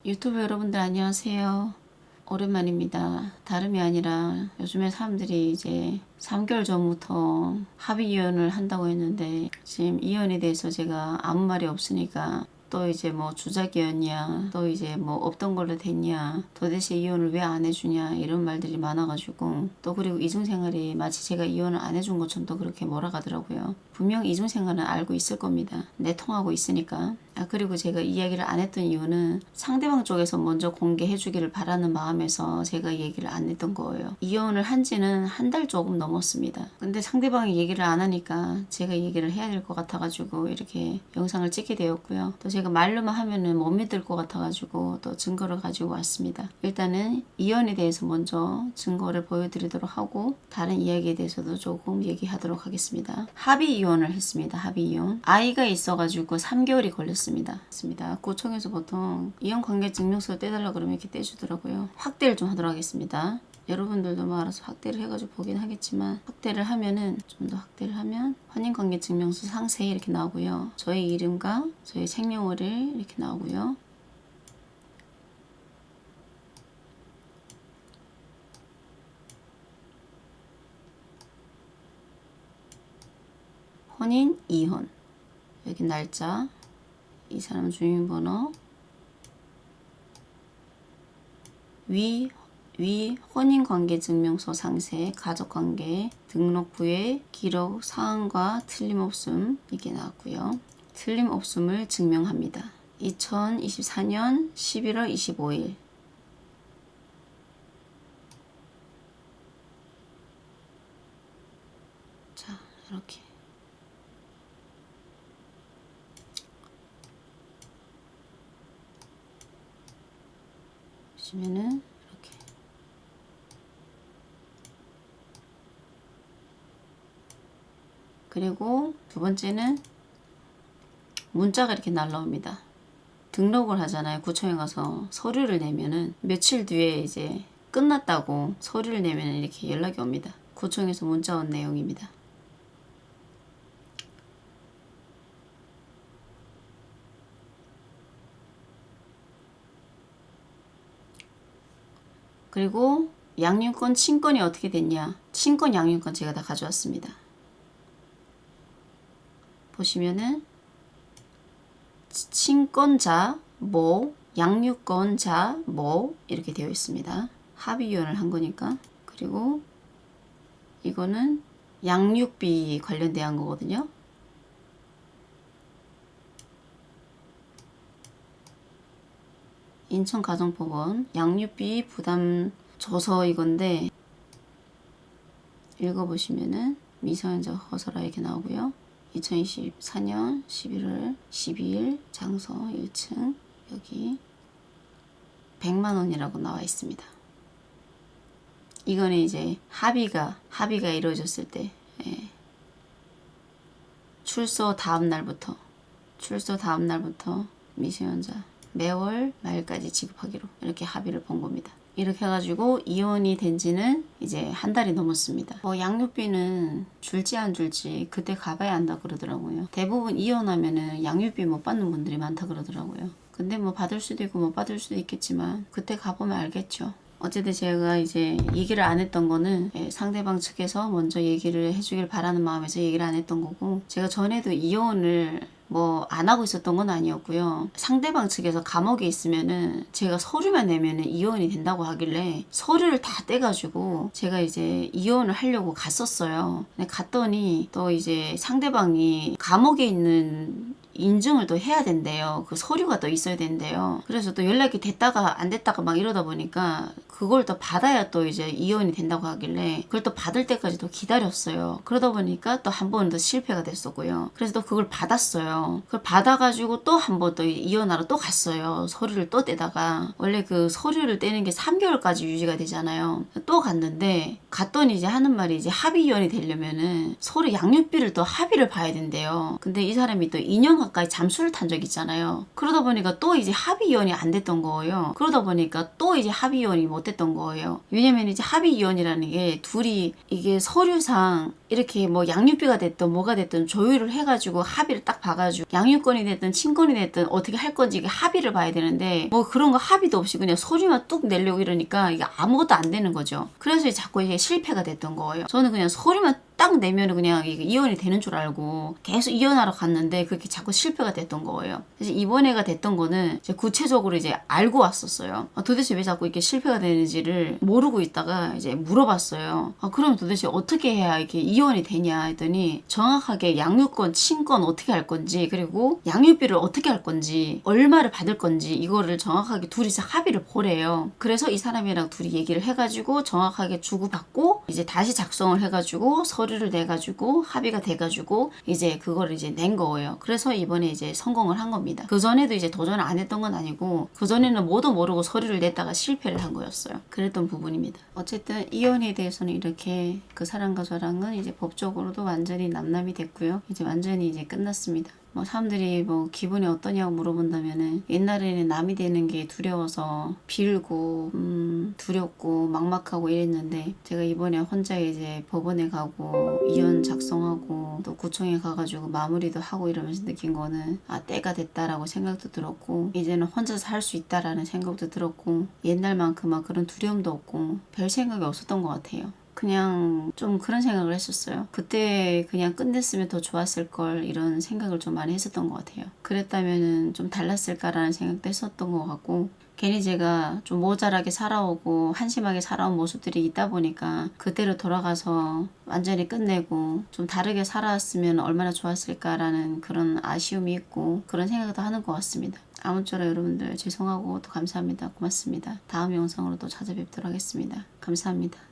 유튜브 여러분들 안녕하세요. 오랜만입니다. 다름이 아니라 요즘에 사람들이 이제 3개월 전부터 합의 이혼을 한다고 했는데 지금 이혼에 대해서 제가 아무 말이 없으니까 또 이제 뭐 주작이었냐, 또 이제 뭐 없던 걸로 됐냐, 도대체 이혼을 왜 안 해주냐 이런 말들이 많아가지고, 또 그리고 이중생활이 마치 제가 이혼을 안 해준 것처럼 또 그렇게 몰아가더라고요. 분명 이중생활은 알고 있을 겁니다. 내통하고 있으니까. 그리고 제가 이야기를 안 했던 이유는 상대방 쪽에서 먼저 공개해 주기를 바라는 마음에서 제가 얘기를 안 했던 거예요. 이혼을 한 지는 한 달 조금 넘었습니다. 근데 상대방이 얘기를 안 하니까 제가 얘기를 해야 될 것 같아가지고 이렇게 영상을 찍게 되었고요. 또 제가 말로만 하면은 못 믿을 것 같아가지고 또 증거를 가지고 왔습니다. 일단은 이혼에 대해서 먼저 증거를 보여드리도록 하고 다른 이야기에 대해서도 조금 얘기하도록 하겠습니다. 합의 이혼을 했습니다. 합의 이혼. 아이가 있어가지고 3개월이 걸렸습니다. 구청에서 보통 이혼관계 증명서 떼달라 그러면 이렇게 떼주더라고요. 확대를 좀 하도록 하겠습니다. 여러분들도 뭐 알아서 확대를 해가지고 보긴 하겠지만, 확대를 하면은 좀 더 확대를 하면 혼인관계 증명서 상세 이렇게 나오고요. 저희 이름과 저희 생년월일 이렇게 나오고요. 혼인, 이혼, 여기 날짜, 이 사람 주민번호, 위 혼인관계증명서 상세, 가족관계, 등록부의 기록 사항과 틀림없음 이게 나왔고요. 틀림없음을 증명합니다. 2024년 11월 25일 자, 이렇게 보시면은 이렇게 그리고 두 번째는 문자가 이렇게 날라옵니다. 등록을 하잖아요. 구청에 가서 서류를 내면은 며칠 뒤에 이제 끝났다고 서류를 내면 이렇게 연락이 옵니다. 구청에서 문자 온 내용입니다. 그리고 양육권 친권이 어떻게 됐냐, 친권 양육권 제가 다 가져왔습니다. 보시면은 친권자 모, 양육권자 모 이렇게 되어 있습니다. 합의 이혼을 한 거니까. 그리고 이거는 양육비 관련된 거거든요. 인천가정법원 양육비 부담 조서 이건데, 읽어보시면은 미성년자 허설하 이렇게 나오고요. 2024년 11월 12일 장소 1층 여기 100만 원이라고 나와 있습니다. 이거는 이제 합의가 이루어졌을 때, 출소 다음 날부터 미성년자 매월 말까지 지급하기로 이렇게 합의를 본 겁니다. 이렇게 해가지고 이혼이 된 지는 이제 한 달이 넘었습니다. 양육비는 줄지 안 줄지 그때 가봐야 한다 그러더라고요. 대부분 이혼하면은 양육비 못 받는 분들이 많다 그러더라고요. 근데 뭐 받을 수도 있고 못 받을 수도 있겠지만 그때 가보면 알겠죠. 어쨌든 제가 이제 얘기를 안 했던 거는 상대방 측에서 먼저 얘기를 해주길 바라는 마음에서 얘기를 안 했던 거고, 제가 전에도 이혼을 뭐 안 하고 있었던 건 아니었고요. 상대방 측에서 감옥에 있으면은 제가 서류만 내면은 이혼이 된다고 하길래 서류를 다 떼가지고 제가 이제 이혼을 하려고 갔었어요. 근데 갔더니 또 이제 상대방이 감옥에 있는 인증을 또 해야 된대요. 그 서류가 또 있어야 된대요. 그래서 또 연락이 됐다가 안 됐다가 막 이러다 보니까 그걸 또 받아야 또 이제 이혼이 된다고 하길래 그걸 또 받을 때까지 또 기다렸어요. 그러다 보니까 또 한 번 더 실패가 됐었고요. 그래서 또 그걸 받았어요. 그걸 받아가지고 또 한 번 또 이혼하러 또 갔어요. 서류를 또 떼다가, 원래 그 서류를 떼는 게 3개월까지 유지가 되잖아요. 또 갔는데 갔더니 이제 하는 말이 이제 합의 이혼이 되려면은 서류 양육비를 또 합의를 봐야 된대요. 근데 이 사람이 또 2년간 가까이 잠수를 탄 적이 있잖아요. 그러다 보니까 또 이제 합의이혼이 안 됐던 거예요. 그러다 보니까 또 이제 합의이혼이 못 됐던 거예요. 왜냐면 이제 합의이혼이라는 게 둘이 이게 서류상 이렇게 뭐 양육비가 됐든 뭐가 됐든 조율을 해가지고 합의를 딱 봐가지고 양육권이 됐든 친권이 됐든 어떻게 할 건지 이게 합의를 봐야 되는데 뭐 그런 거 합의도 없이 그냥 서류만 뚝 내려고 이러니까 이게 아무것도 안 되는 거죠. 그래서 자꾸 이게 실패가 됐던 거예요. 저는 그냥 서류만 딱 내면은 그냥 이게 이혼이 되는 줄 알고 계속 이혼하러 갔는데 그게 자꾸 실패가 됐던 거예요. 그래서 이번에가 됐던 거는 이제 구체적으로 이제 알고 왔었어요. 도대체 왜 자꾸 이렇게 실패가 되는지를 모르고 있다가 이제 물어봤어요. 그럼 도대체 어떻게 해야 이렇게 이혼이 되냐 했더니 정확하게 양육권, 친권 어떻게 할 건지 그리고 양육비를 어떻게 할 건지 얼마를 받을 건지 이거를 정확하게 둘이서 합의를 보래요. 그래서 이 사람이랑 둘이 얘기를 해가지고 정확하게 주고받고 이제 다시 작성을 해가지고 서류를 내가지고 합의가 돼가지고 이제 그거를 이제 낸 거예요. 그래서 이번에 이제 성공을 한 겁니다. 그 전에도 이제 도전을 안 했던 건 아니고 그 전에는 뭐도 모르고 서류를 냈다가 실패를 한 거였어요. 그랬던 부분입니다. 어쨌든 이혼에 대해서는 이렇게 그 사람과 저랑은 이제 법적으로도 완전히 남남이 됐고요. 이제 완전히 이제 끝났습니다. 뭐 사람들이 뭐 기분이 어떠냐고 물어본다면은 옛날에는 남이 되는 게 두려워서 빌고 두렵고 막막하고 이랬는데 제가 이번에 혼자 이제 법원에 가고 이혼 작성하고 또 구청에 가가지고 마무리도 하고 이러면서 느낀 거는 때가 됐다라고 생각도 들었고 이제는 혼자서 할 수 있다라는 생각도 들었고 옛날만큼 그런 두려움도 없고 별 생각이 없었던 것 같아요. 그냥 좀 그런 생각을 했었어요. 그때 그냥 끝냈으면 더 좋았을 걸 이런 생각을 좀 많이 했었던 것 같아요. 그랬다면은 좀 달랐을까라는 생각도 했었던 것 같고 괜히 제가 좀 모자라게 살아오고 한심하게 살아온 모습들이 있다 보니까 그때로 돌아가서 완전히 끝내고 좀 다르게 살아왔으면 얼마나 좋았을까라는 그런 아쉬움이 있고 그런 생각도 하는 것 같습니다. 아무쪼록 여러분들 죄송하고 또 감사합니다. 고맙습니다. 다음 영상으로 또 찾아뵙도록 하겠습니다. 감사합니다.